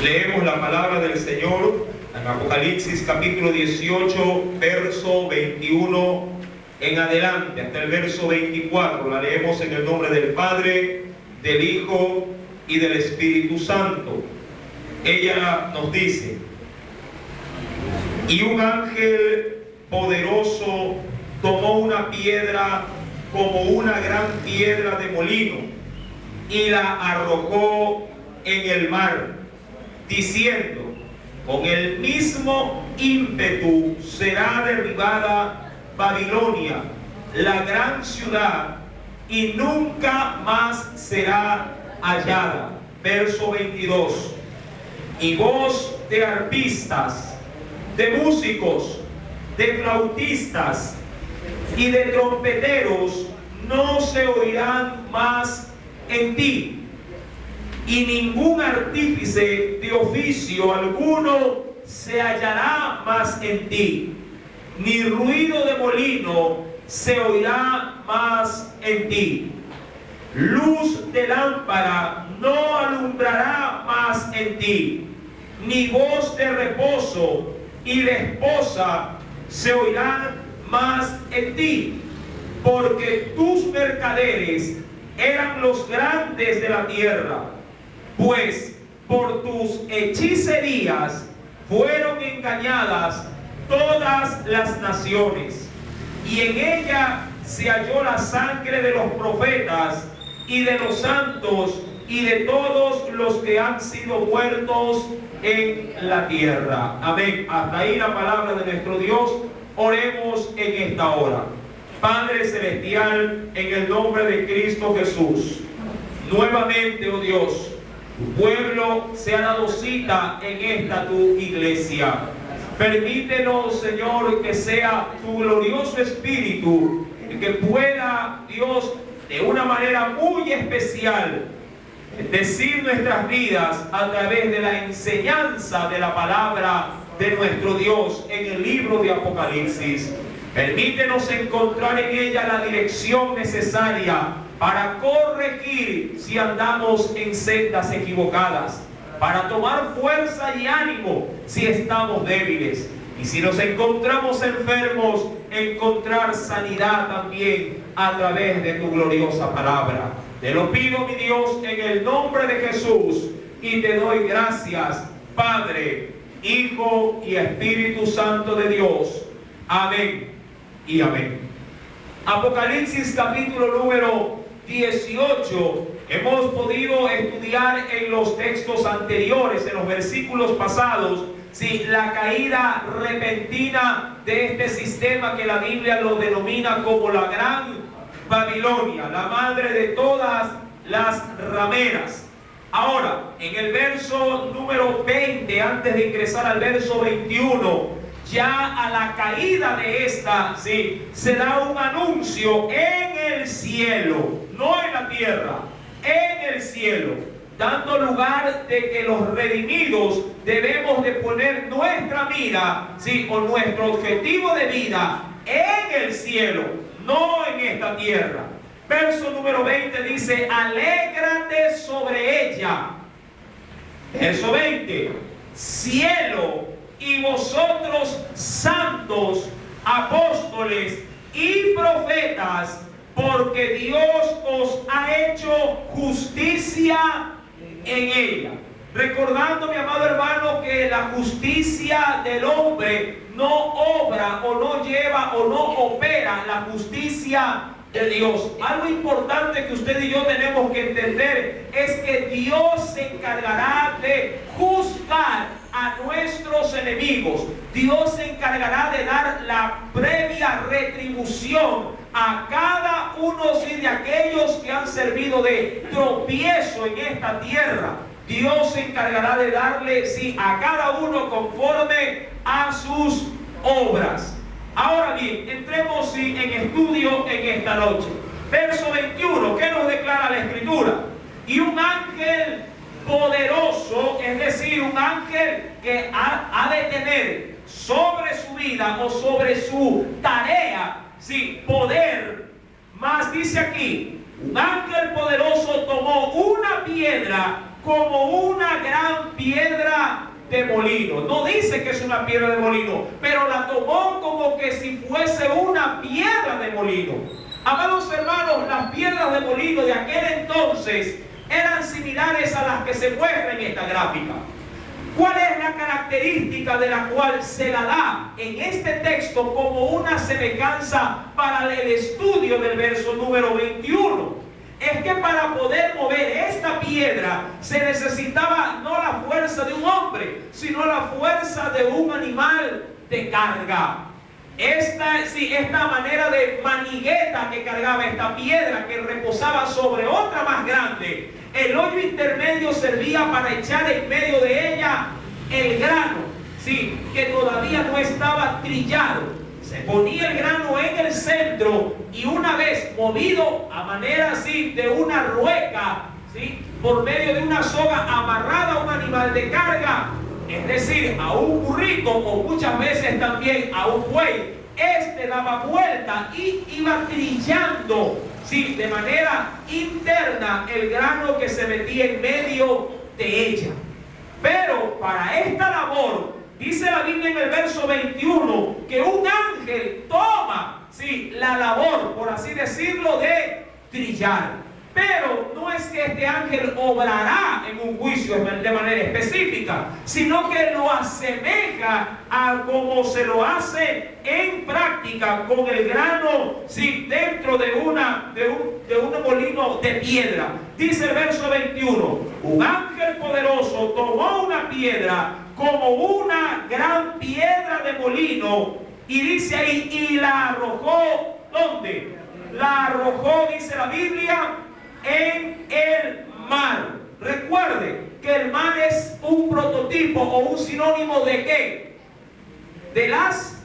Leemos la palabra del Señor en Apocalipsis capítulo 18, verso 21 en adelante, hasta el verso 24. La leemos en el nombre del Padre, del Hijo y del Espíritu Santo. Ella nos dice: y un ángel poderoso tomó una piedra como una gran piedra de molino y la arrojó en el mar, diciendo: con el mismo ímpetu será derribada Babilonia, la gran ciudad, y nunca más será hallada. Verso 22. Y voz de arpistas, de músicos, de flautistas y de trompeteros no se oirán más en ti, y ningún artífice de oficio alguno se hallará más en ti, ni ruido de molino se oirá más en ti. Luz de lámpara no alumbrará más en ti, ni voz de reposo y de esposa se oirán más en ti, porque tus mercaderes eran los grandes de la tierra, pues por tus hechicerías fueron engañadas todas las naciones, y en ella se halló la sangre de los profetas y de los santos y de todos los que han sido muertos en la tierra. Amén. Hasta ahí la palabra de nuestro Dios. Oremos en esta hora. Padre celestial, en el nombre de Cristo Jesús, nuevamente, oh Dios, tu pueblo se ha dado cita en esta tu iglesia. Permítenos, Señor, que sea tu glorioso Espíritu el que pueda, Dios, de una manera muy especial, decir nuestras vidas a través de la enseñanza de la palabra de nuestro Dios en el libro de Apocalipsis. Permítenos encontrar en ella la dirección necesaria para corregir si andamos en sendas equivocadas, para tomar fuerza y ánimo si estamos débiles, y si nos encontramos enfermos, encontrar sanidad también a través de tu gloriosa palabra. Te lo pido, mi Dios, en el nombre de Jesús, y te doy gracias, Padre, Hijo y Espíritu Santo de Dios. Amén y amén. Apocalipsis capítulo número 18. Hemos podido estudiar en los textos anteriores, en los versículos pasados, sí, la caída repentina de este sistema que la Biblia lo denomina como la Gran Babilonia, la madre de todas las rameras. Ahora, en el verso número 20, antes de ingresar al verso 21, ya a la caída de esta, sí, se da un anuncio en el cielo, no en la tierra, en el cielo, dando lugar de que los redimidos debemos de poner nuestra mira, sí, o nuestro objetivo de vida en el cielo, no en esta tierra. Verso número 20 dice: alégrate sobre ella. Verso 20: cielo y vosotros santos, apóstoles y profetas, porque Dios os ha hecho justicia en ella. Recordando, mi amado hermano, que la justicia del hombre no obra o no lleva o no opera la justicia de Dios. Algo importante que usted y yo tenemos que entender es que Dios se encargará de juzgar a nuestros enemigos. Dios se encargará de dar la previa retribución a cada uno de aquellos que han servido de tropiezo en esta tierra. Dios se encargará de darle, sí, a cada uno conforme a sus obras. Ahora bien, entremos en estudio en esta noche. Verso 21, ¿qué nos declara la Escritura? Y un ángel poderoso, es decir, un ángel que ha de tener sobre su vida o sobre su tarea, sí, poder. Más dice aquí: un ángel poderoso tomó una piedra como una gran piedra de molino. No dice que es una piedra de molino, pero la tomó como que si fuese una piedra de molino. Amados hermanos, las piedras de molino de aquel entonces eran similares a las que se muestran en esta gráfica. ¿Cuál es la característica de la cual se la da en este texto como una semejanza para el estudio del verso número 21? Es que para poder mover esta piedra se necesitaba no la fuerza de un hombre, sino la fuerza de un animal de carga. Esta manera de manigueta que cargaba esta piedra, que reposaba sobre otra más grande. El hoyo intermedio servía para echar en medio de ella el grano, sí, que todavía no estaba trillado. Se ponía el grano en el centro y una vez movido a manera así de una rueca, ¿sí?, por medio de una soga amarrada a un animal de carga, es decir, a un burrito o muchas veces también a un buey, este daba vuelta y iba trillando, sí, de manera interna el grano que se metía en medio de ella. Pero para esta labor, dice la Biblia en el verso 21, que un ángel toma, sí, la labor, por así decirlo, de trillar. Pero no es que este ángel obrará en un juicio de manera específica, sino que lo asemeja a como se lo hace en práctica con el grano, sí, dentro de un molino de piedra. Dice el verso 21, un ángel poderoso tomó una piedra como una gran piedra de molino, y dice ahí, y la arrojó, ¿dónde? La arrojó, dice la Biblia, en el mar. Recuerde que el mar es un prototipo o un sinónimo ¿de qué? De las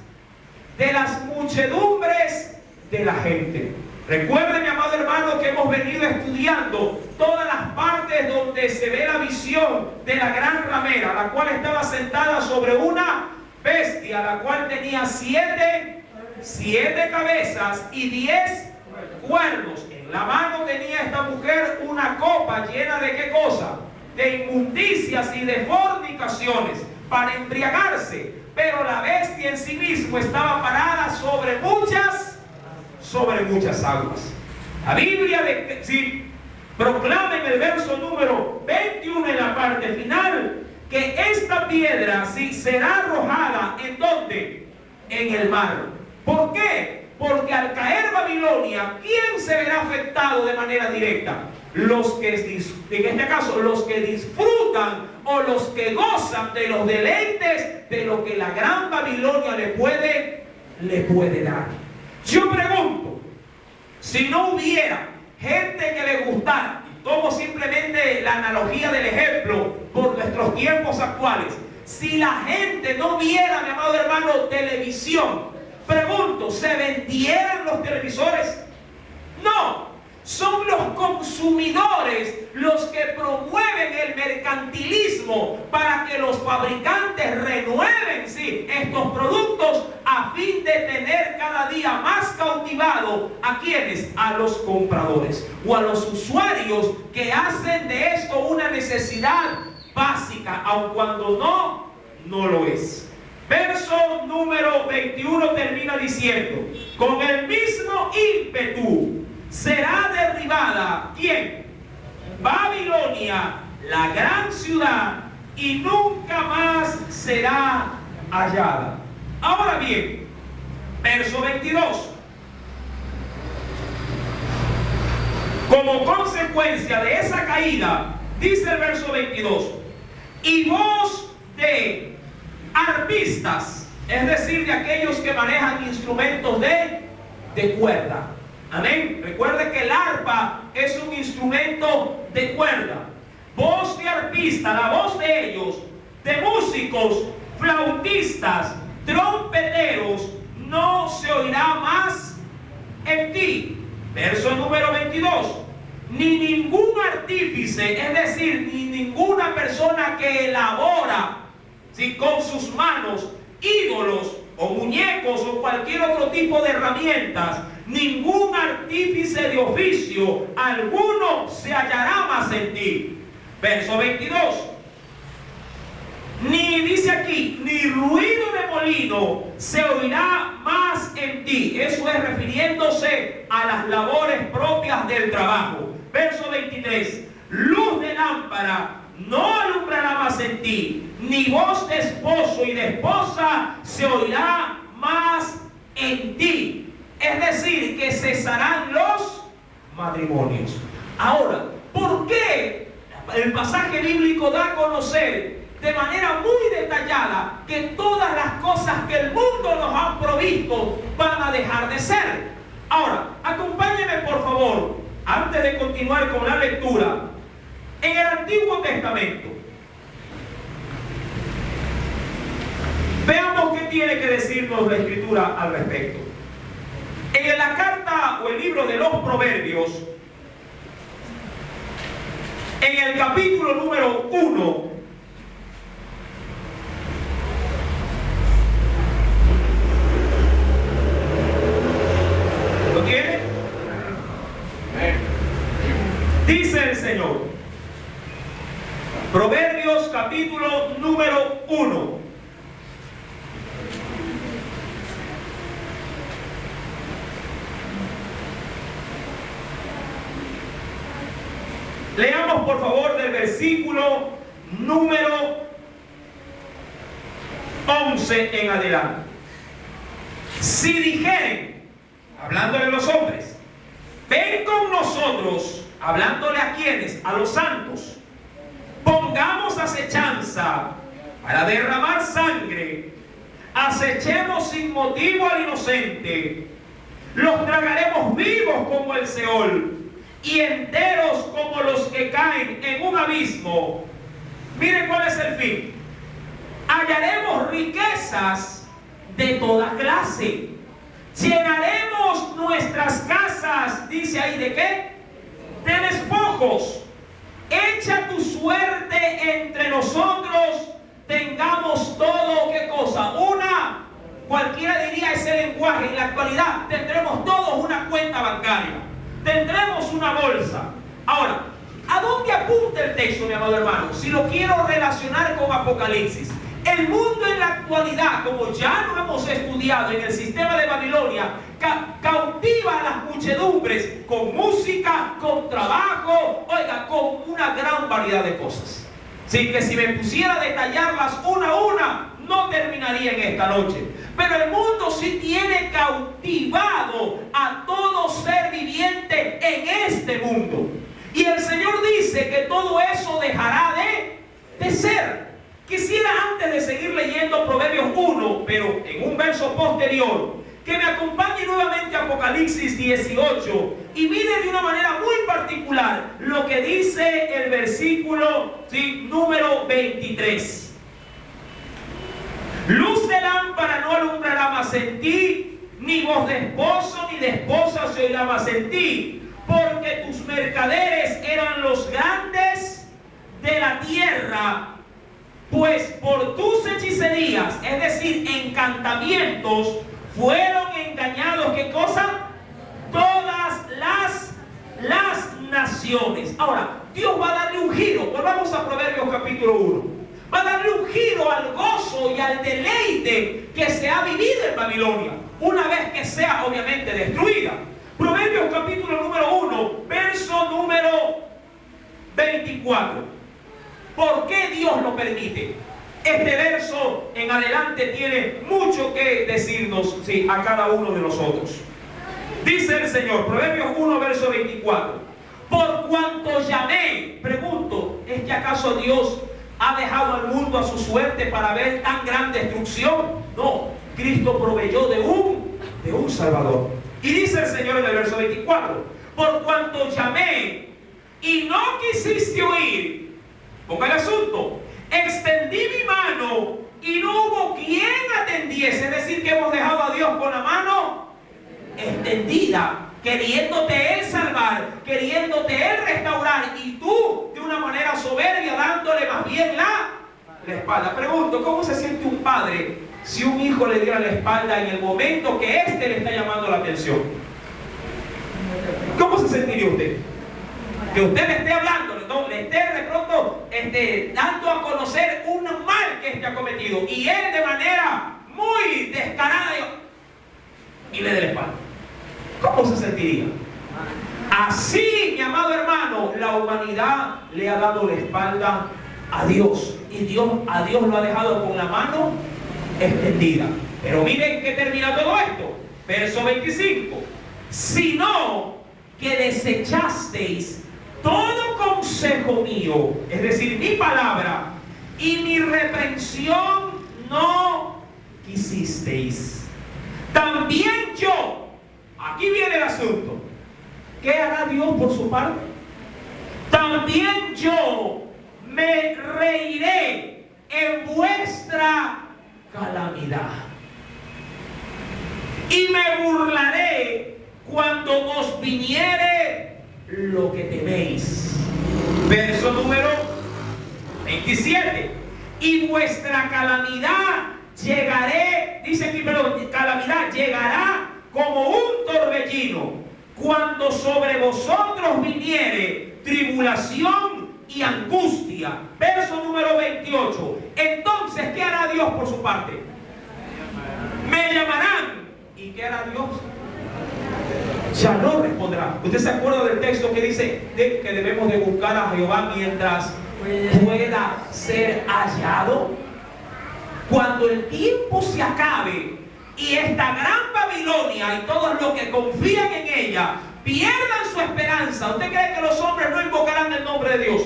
muchedumbres de la gente. Recuerde, mi amado hermano, que hemos venido estudiando todas las partes donde se ve la visión de la gran ramera, la cual estaba sentada sobre una bestia, la cual tenía siete cabezas y 10 cuernos. En la mano tenía esta mujer una copa llena de ¿qué cosa? De inmundicias y de fornicaciones para embriagarse. Pero la bestia en sí mismo estaba parada sobre muchas aguas. La Biblia proclama en el verso número 21, en la parte final, que esta piedra será arrojada ¿en dónde? En el mar. ¿Por qué? Porque al caer Babilonia, ¿quién se verá afectado de manera directa? Los que, en este caso, los que disfrutan o los que gozan de los deleites de lo que la gran Babilonia le puede dar. Yo pregunto, si no hubiera gente que le gustara, y tomo simplemente la analogía del ejemplo por nuestros tiempos actuales, si la gente no viera, mi amado hermano, televisión, pregunto, ¿se vendieran los televisores? No, son los consumidores los que promueven el mercantilismo para que los fabricantes renueven estos productos a fin de tener cada día más cautivado ¿a quiénes? A los compradores o a los usuarios que hacen de esto una necesidad básica, aun cuando no lo es. Verso número 21 termina diciendo, con el mismo ímpetu será derribada, ¿quién? Babilonia, la gran ciudad, y nunca más será hallada. Ahora bien, verso 22. Como consecuencia de esa caída, dice el verso 22, y voz de arpistas, es decir, de aquellos que manejan instrumentos de cuerda. Amén. Recuerde que el arpa es un instrumento de cuerda. Voz de arpista, la voz de ellos, de músicos, flautistas, trompeteros, no se oirá más en ti. Verso número 22. Ni ningún artífice, es decir, ni ninguna persona que elabora con sus manos ídolos o muñecos o cualquier otro tipo de herramientas, ningún artífice de oficio alguno se hallará más en ti. Verso 22. Ni dice aquí, ni ruido de molino se oirá más en ti. Eso es refiriéndose a las labores propias del trabajo. Verso 23. Luz de lámpara no alumbrará más en ti, ni voz de esposo y de esposa se oirá más en ti. Es decir, que cesarán los matrimonios. Ahora, ¿por qué el pasaje bíblico da a conocer de manera muy detallada que todas las cosas que el mundo nos ha provisto van a dejar de ser? Ahora, acompáñenme por favor, antes de continuar con la lectura, en el Antiguo Testamento. Veamos qué tiene que decirnos la Escritura al respecto. En la carta o el libro de los Proverbios, en el capítulo número 1, ¿lo tiene? Dice el Señor, Proverbios capítulo número 1. Leamos por favor del versículo número 11 en adelante. Si dijeren, hablándole a los hombres, ven con nosotros, hablándole a quienes, a los santos, pongamos acechanza para derramar sangre, acechemos sin motivo al inocente, los tragaremos vivos como el Seol y enteros como los que caen en un abismo. Miren cuál es el fin. Hallaremos riquezas de toda clase, llenaremos nuestras casas, dice ahí, ¿de qué? De despojos. Echa tu suerte entre nosotros, tengamos todo, ¿qué cosa? Cualquiera diría ese lenguaje, en la actualidad tendremos todos una cuenta bancaria, tendremos una bolsa. Ahora, ¿a dónde apunta el texto, mi amado hermano? Si lo quiero relacionar con Apocalipsis, el mundo en la actualidad, como ya lo hemos estudiado en el sistema de Babilonia, cautiva a las muchedumbres con música, con trabajo, oiga, con una gran variedad de cosas. Así que si me pusiera a detallarlas una a una, no terminaría en esta noche. Pero el mundo sí tiene cautivado a todo ser viviente en este mundo. Y el Señor dice que todo eso dejará de ser. Quisiera, antes de seguir leyendo Proverbios 1, pero en un verso posterior, que me acompañe nuevamente a Apocalipsis 18 y mire de una manera muy particular lo que dice el versículo número 23. Luz de lámpara no alumbrará más en ti, ni voz de esposo ni de esposa se oirá más en ti, porque tus mercaderes eran los grandes de la tierra. Pues por tus hechicerías, es decir, encantamientos, fueron engañados, ¿qué cosa? Todas las naciones. Ahora, Dios va a darle un giro. Volvamos a Proverbios capítulo 1. Va a darle un giro al gozo y al deleite que se ha vivido en Babilonia, una vez que sea obviamente destruida. Proverbios capítulo número 1, verso número 24. ¿Por qué Dios lo permite? Este verso en adelante tiene mucho que decirnos a cada uno de nosotros. Dice el Señor, Proverbios 1, verso 24. Por cuanto llamé, pregunto, ¿es que acaso Dios ha dejado al mundo a su suerte para ver tan gran destrucción? No, Cristo proveyó de un Salvador. Y dice el Señor en el verso 24, por cuanto llamé y no quisiste oír, ponga el asunto, extendí mi mano y no hubo quien atendiese. Es decir, que hemos dejado a Dios con la mano extendida, queriéndote Él salvar, queriéndote Él restaurar, y tú de una manera soberbia dándole más bien la espalda. Pregunto, ¿cómo se siente un padre si un hijo le diera la espalda en el momento que éste le está llamando la atención? ¿Cómo se sentiría usted? Que usted le esté hablando, le esté de pronto dando a conocer un mal que ha cometido, y él de manera muy descarada y le dé la espalda. ¿Cómo se sentiría? Así, mi amado hermano, la humanidad le ha dado la espalda a Dios, y a Dios lo ha dejado con la mano extendida. Pero miren que termina todo esto. Verso 25. Sino que desechasteis todo consejo mío, es decir, mi palabra, y mi reprensión no quisisteis. También yo, aquí viene el asunto, ¿qué hará Dios por su parte? También yo me reiré en vuestra calamidad, y me burlaré cuando os viniere lo que teméis. Verso número 27. Y vuestra calamidad calamidad llegará como un torbellino, cuando sobre vosotros viniere tribulación y angustia. Verso número 28. Entonces, ¿qué hará Dios por su parte? Me llamarán. ¿Y qué hará Dios? Ya no responderá. ¿Usted se acuerda del texto que dice que debemos de buscar a Jehová mientras pueda ser hallado? Cuando el tiempo se acabe y esta gran Babilonia y todos los que confían en ella pierdan su esperanza, ¿usted cree que los hombres no invocarán el nombre de Dios?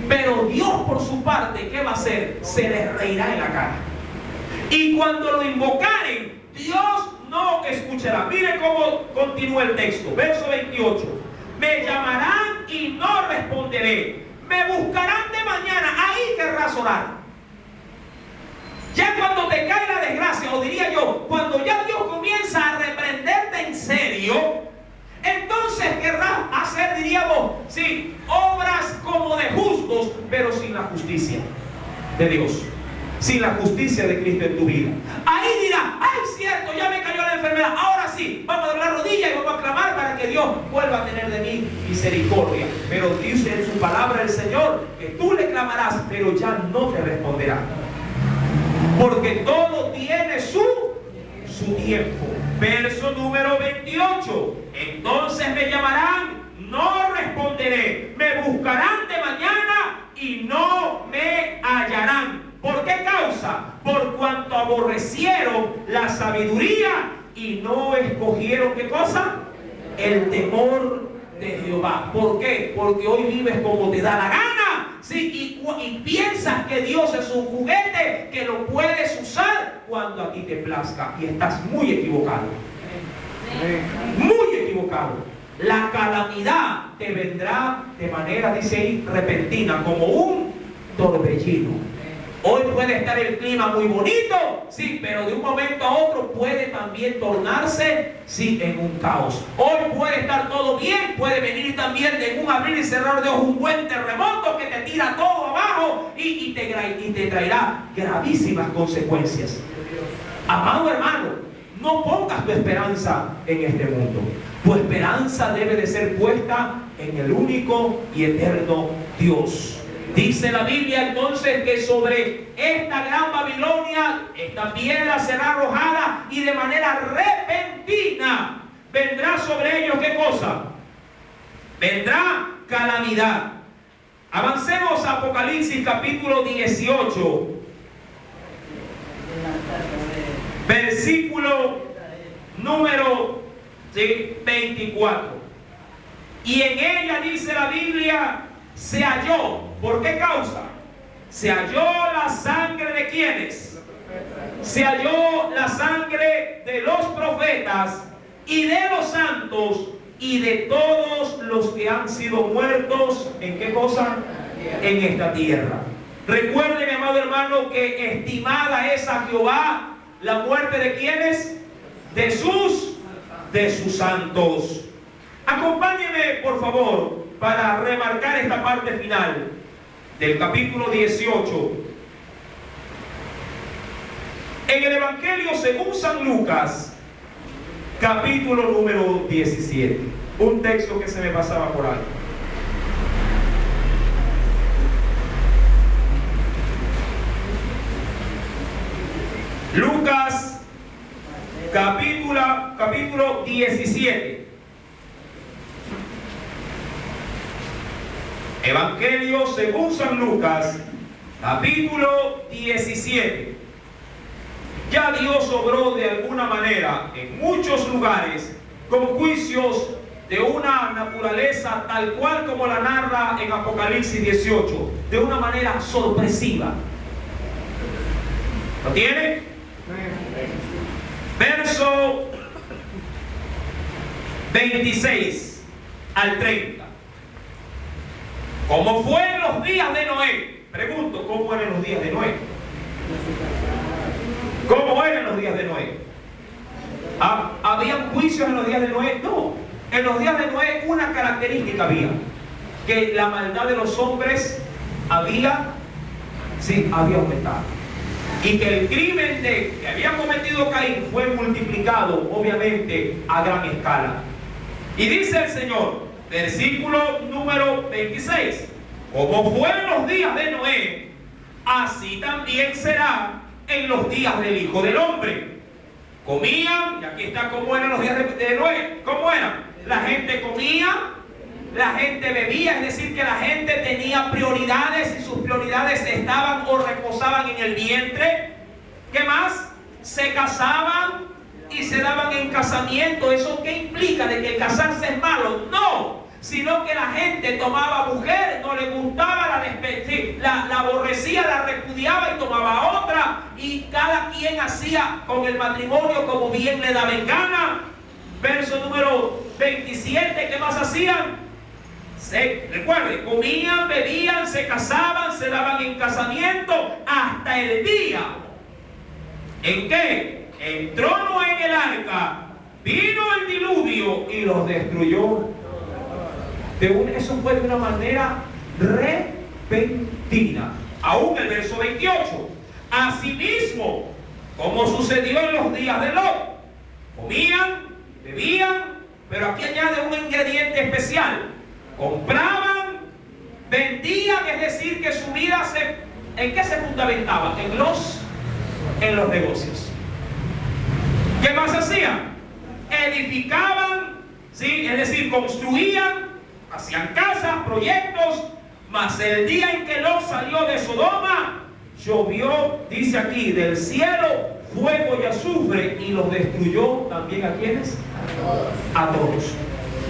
Pero Dios por su parte, ¿qué va a hacer? Se les reirá en la cara. Y cuando lo invocaren, Dios no escuchará. Miren cómo continúa el texto. Verso 28. Me llamarán y no responderé. Me buscarán de mañana. Ahí querrás orar. Ya cuando te cae la desgracia, o diría yo, cuando ya Dios comienza a reprenderte en serio, entonces querrás hacer, diríamos, sí, obras como de justos, pero sin la justicia de Dios, sin la justicia de Cristo en tu vida. Ahí dirás, ay, cierto, ya me cayó la enfermedad, ahora sí, vamos a doblar rodillas y vamos a clamar para que Dios vuelva a tener de mí misericordia. Pero dice en su palabra el Señor que tú le clamarás, pero ya no te responderá, porque todo tiene su tiempo. Verso número 28. Entonces me llamarán, no responderé. Me buscarán de mañana y no me hallarán. ¿Por qué causa? Por cuanto aborrecieron la sabiduría y no escogieron, ¿qué cosa? El temor de Jehová. ¿Por qué? Porque hoy vives como te da la gana, ¿sí? Y piensas que Dios es un juguete que lo puedes usar cuando a ti te plazca, y estás muy equivocado. Muy equivocado. La calamidad te vendrá de manera, dice ahí, repentina, como un torbellino. Hoy puede estar el clima muy bonito, sí, pero de un momento a otro puede también tornarse, sí, en un caos. Hoy puede estar todo bien, puede venir también de un abrir y cerrar de ojos un buen terremoto que te tira todo abajo y te traerá gravísimas consecuencias. Amado hermano, no pongas tu esperanza en este mundo. Tu esperanza debe de ser puesta en el único y eterno Dios. Dice la Biblia entonces que sobre esta gran Babilonia, esta piedra será arrojada y de manera repentina vendrá sobre ellos, ¿qué cosa? Vendrá calamidad. Avancemos a Apocalipsis capítulo 18, versículo número 24. Y en ella dice la Biblia, se halló. ¿Por qué causa? Se halló la sangre de ¿quiénes? Se halló la sangre de los profetas y de los santos y de todos los que han sido muertos. ¿En qué cosa? En esta tierra. Recuerden, mi amado hermano, que estimada es a Jehová la muerte de ¿quiénes? De sus santos. Acompáñenme, por favor, para remarcar esta parte final del capítulo 18. En el Evangelio según San Lucas, capítulo número 17. Un texto que se me pasaba por ahí. Lucas capítulo 17. Evangelio según San Lucas, capítulo 17. Ya Dios obró de alguna manera en muchos lugares con juicios de una naturaleza tal cual como la narra en Apocalipsis 18, de una manera sorpresiva. ¿Lo tiene? Verso 26 al 30. Como fue en los días de Noé. Pregunto, ¿cómo eran los días de Noé? ¿Cómo eran los días de Noé? ¿Habían juicios en los días de Noé? No. En los días de Noé una característica había. Que la maldad de los hombres había aumentado. Y que el crimen que había cometido Caín fue multiplicado, obviamente, a gran escala. Y dice el Señor, versículo número 26, como fue en los días de Noé, así también será en los días del Hijo del Hombre. Comían, y aquí está cómo eran los días de Noé. ¿Cómo eran? La gente comía, la gente bebía, es decir, que la gente tenía prioridades y sus prioridades estaban o reposaban en el vientre. ¿Qué más? Se casaban y se daban en casamiento. ¿Eso qué implica? ¿De que el casarse es malo? No, sino que la gente tomaba mujer, no le gustaba, la aborrecía, la repudiaba y tomaba otra, y cada quien hacía con el matrimonio como bien le daba en gana. Verso número 27, ¿qué más hacían? Recuerden, comían, bebían, se casaban, se daban en casamiento, hasta el día en que entró Noé en el arca, vino el diluvio y los destruyó. Eso fue de una manera repentina. Aún el verso 28. Asimismo, como sucedió en los días de Lot, comían, bebían, pero aquí añade un ingrediente especial. Compraban, vendían, es decir, que su vida ¿en qué se fundamentaba? En los negocios. ¿Qué más hacían? Edificaban, ¿sí? Es decir, construían, hacían casas, proyectos, mas el día en que Lot salió de Sodoma, llovió, dice aquí, del cielo, fuego y azufre, y los destruyó también. ¿A quiénes? A todos.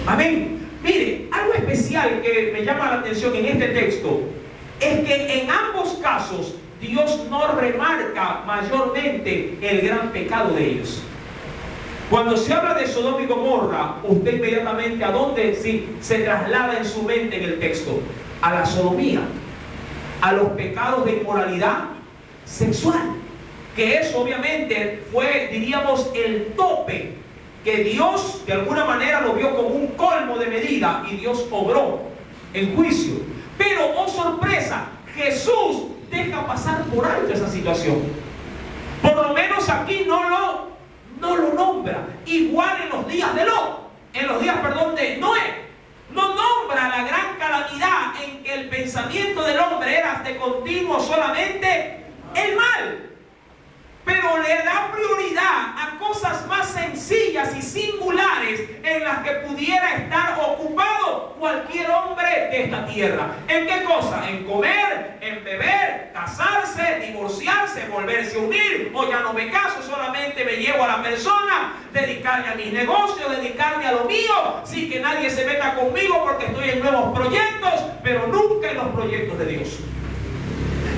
Amén. Mire, algo especial que me llama la atención en este texto es que en ambos casos Dios no remarca mayormente el gran pecado de ellos. Cuando se habla de Sodoma y Gomorra, usted inmediatamente ¿a dónde se traslada en su mente en el texto? A la sodomía, a los pecados de inmoralidad sexual, que eso obviamente fue, diríamos, el tope que Dios de alguna manera lo vio como un colmo de medida, y Dios obró en juicio. Pero, oh sorpresa, Jesús deja pasar por alto esa situación. Por lo menos aquí no lo nombra. Igual en los días de Lot, de Noé, no nombra la gran calamidad en que el pensamiento del hombre era de continuo solamente el mal. Pero le da prioridad a cosas más sencillas y singulares en las que pudiera estar ocupado cualquier hombre de esta tierra. ¿En qué cosa? En comer, en beber, casarse, divorciarse, volverse a unir. O ya no me caso, solamente me llevo a la persona, dedicarme a mis negocios, dedicarme a lo mío, sin que nadie se meta conmigo porque estoy en nuevos proyectos, pero nunca en los proyectos de Dios.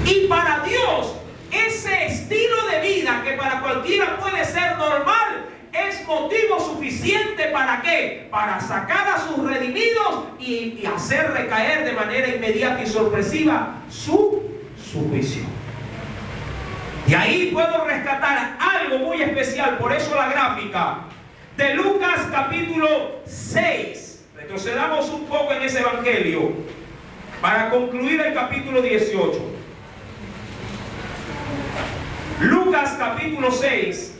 Y para Dios, ese estilo de vida que para cualquiera puede ser normal, es motivo suficiente ¿para qué? Para sacar a sus redimidos y hacer recaer de manera inmediata y sorpresiva su juicio. Y ahí puedo rescatar algo muy especial, por eso la gráfica de Lucas capítulo 6. Retrocedamos un poco en ese evangelio para concluir el capítulo 18. Lucas capítulo 6,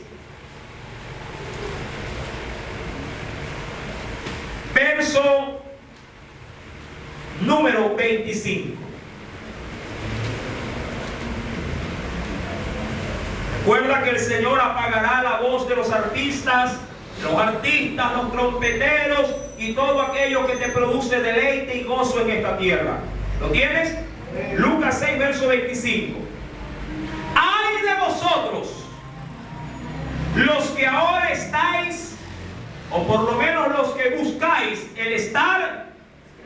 verso número 25. Recuerda que el Señor apagará la voz de los artistas, los trompeteros y todo aquello que te produce deleite y gozo en esta tierra. ¿Lo tienes? Lucas 6, verso 25. ¡Ay de vosotros, los que ahora estáis, o por lo menos los que buscáis el estar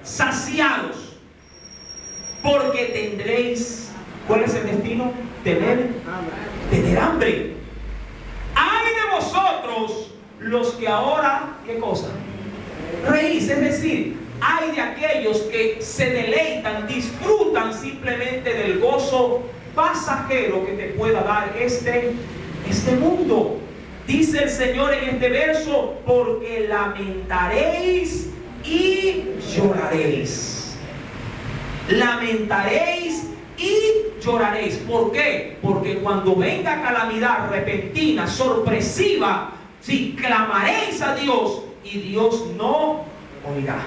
saciados, porque tendréis, ¿cuál es el destino? Tener hambre. ¡Ay de vosotros, los que ahora, ¿qué cosa? Reís, es decir, hay de aquellos que se deleitan, disfrutan simplemente del gozo pasajero que te pueda dar este mundo. Dice el Señor en este verso, porque lamentaréis y lloraréis. Lamentaréis y lloraréis. ¿Por qué? Porque cuando venga calamidad repentina, sorpresiva, si clamaréis a Dios y Dios no oirá.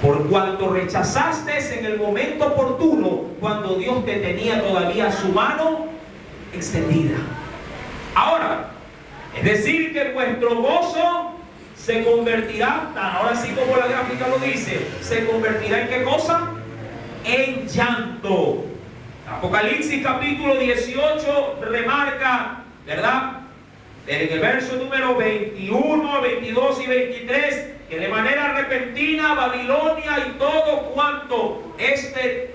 Por cuanto rechazaste en el momento oportuno, cuando Dios te tenía todavía su mano extendida. Ahora, es decir que vuestro gozo se convertirá, ahora sí como la gráfica lo dice, se convertirá en ¿qué cosa? En llanto. Apocalipsis capítulo 18 remarca, ¿verdad? En el verso número 21, 22 y 23, que de manera repentina Babilonia y todo cuanto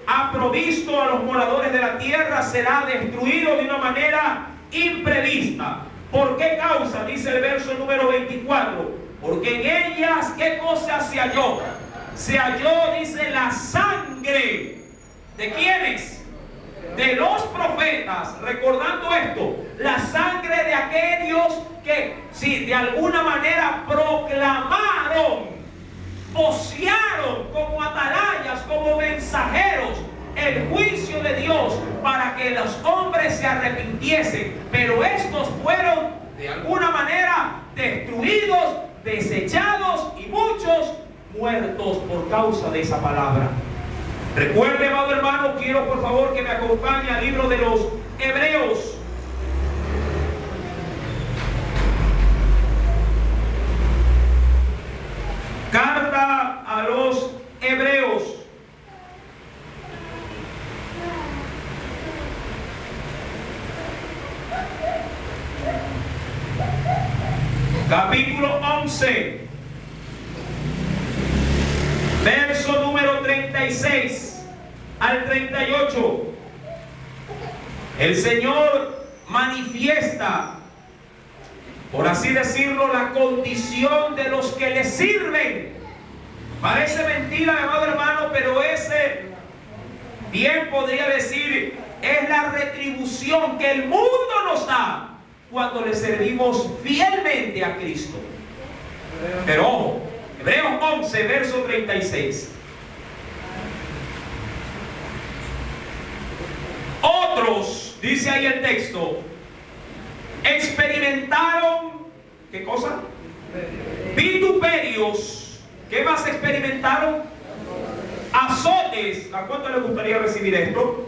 ha provisto a los moradores de la tierra será destruido de una manera imprevista. ¿Por qué causa? Dice el verso número 24. Porque en ellas, ¿qué cosa se halló? Se halló, dice, la sangre. ¿De quiénes? De los profetas. Recordando esto, la sangre de aquellos que, si de alguna manera proclamaron, vocearon como atalayas, como mensajeros, el juicio de Dios para que los hombres se arrepintiesen. Pero estos fueron de alguna manera destruidos, desechados y muchos muertos por causa de esa palabra. Recuerde, amado hermano, quiero por favor que me acompañe al libro de los Hebreos. Carta a los Hebreos. Capítulo 11. Verso número 36 al 38. El Señor manifiesta, por así decirlo, la condición de los que le sirven. Parece mentira, amado hermano, pero ese, bien podría decir, es la retribución que el mundo nos da cuando le servimos fielmente a Cristo. Pero ojo, Hebreos 11, verso 36. Otros, dice ahí el texto, experimentaron, ¿qué cosa? Vituperios. ¿Qué más experimentaron? Azotes. ¿A cuánto les gustaría recibir esto?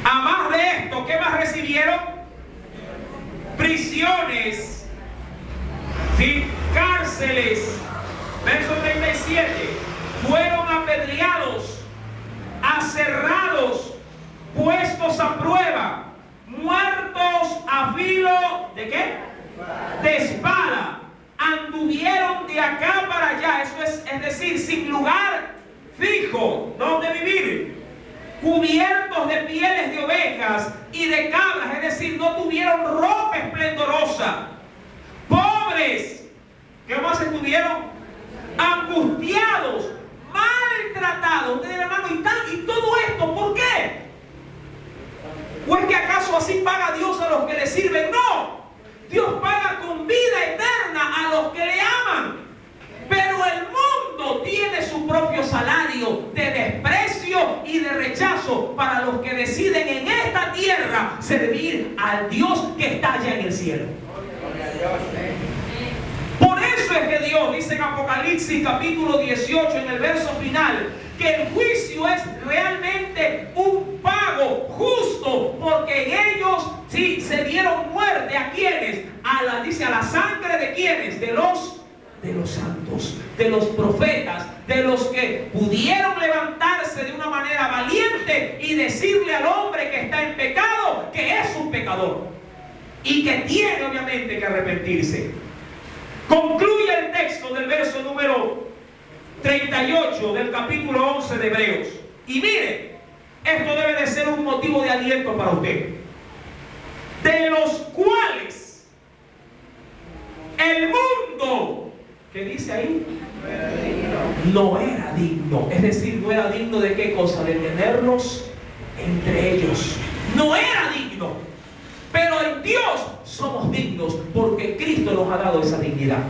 A más de esto, ¿qué más recibieron? Prisiones, ¿sí? Cárceles. Verso 37. Fueron apedreados, aserrados, puestos a prueba, muertos a filo ¿de qué? De espada. Anduvieron de acá para allá, eso es decir, sin lugar fijo donde vivir, cubiertos de pieles de ovejas y de cabras, es decir, no tuvieron ropa esplendorosa, pobres. ¿Qué más estuvieron? Angustiados, maltratados. Ustedes, hermano, y todo esto, ¿por qué? ¿O es que acaso así paga Dios a los que le sirven? No. Dios paga con vida eterna a los que le aman. Pero el mundo tiene su propio salario de desprecio y de rechazo para los que deciden en esta tierra servir al Dios que está allá en el cielo. Por eso es que Dios dice en Apocalipsis capítulo 18 en el verso final que el juicio es realmente un pago justo, porque en ellos sí delante y decirle al hombre que está en pecado que es un pecador y que tiene obviamente que arrepentirse. Concluye el texto del verso número 38 del capítulo 11 de Hebreos. Y mire, esto debe de ser un motivo de aliento para usted. De los cuales el mundo, ¿qué dice ahí? No era digno. Es decir, no era digno de qué cosa, de tenerlos entre ellos. No era digno. Pero en Dios somos dignos porque Cristo nos ha dado esa dignidad.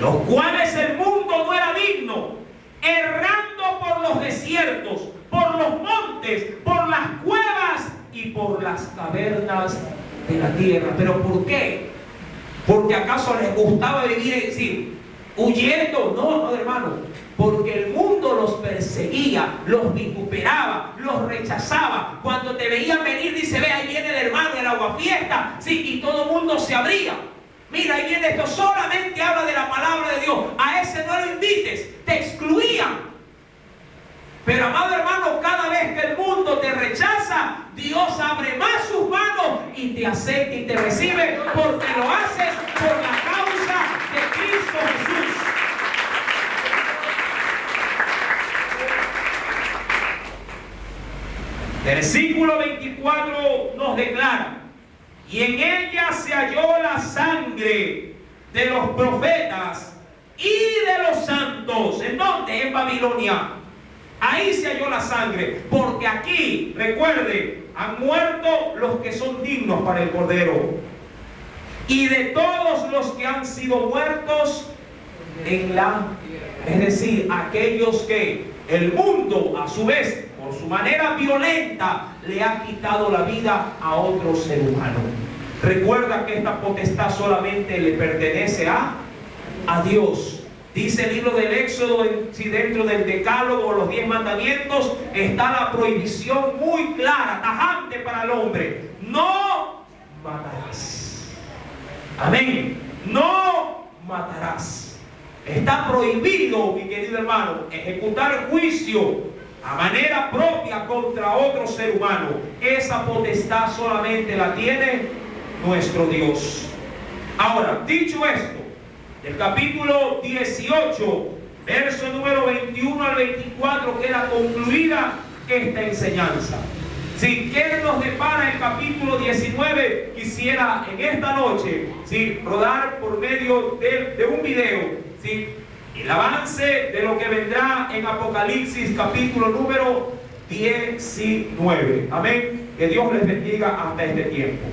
Los cuales el mundo no era digno, errando por los desiertos, por los montes, por las cuevas y por las cavernas de la tierra. ¿Pero por qué? ¿Porque acaso les gustaba vivir huyendo? No, hermano. Porque el mundo los perseguía, los vituperaba, los rechazaba. Cuando te veían venir, dice, ve, ahí viene el hermano, el aguafiesta. Sí, y todo el mundo se abría. Mira, ahí viene esto, solamente habla de la palabra de Dios. A ese no lo invites, te excluían. Pero amado hermano, cada vez que el mundo te rechaza, Dios abre más sus manos y te acepta y te recibe, porque lo haces por la causa de Cristo Jesús. Versículo 24 nos declara: y en ella se halló la sangre de los profetas y de los santos. ¿En dónde? En Babilonia. Ahí se halló la sangre, porque aquí, recuerde, han muerto los que son dignos para el Cordero. Y de todos los que han sido muertos en la... Es decir, aquellos que el mundo, a su vez, por su manera violenta, le ha quitado la vida a otro ser humano. Recuerda que esta potestad solamente le pertenece a Dios. Dice el libro del Éxodo, si dentro del Decálogo, los 10 mandamientos, está la prohibición muy clara, tajante para el hombre: no matarás. Amén. No matarás. Está prohibido, mi querido hermano, ejecutar juicio a manera propia contra otro ser humano. Esa potestad solamente la tiene nuestro Dios. Ahora, dicho esto, del capítulo 18, verso número 21 al 24, queda concluida esta enseñanza. Si ¿qué nos depara el capítulo 19? Quisiera en esta noche rodar por medio de un video el avance de lo que vendrá en Apocalipsis capítulo número 19. Amén. Que Dios les bendiga hasta este tiempo.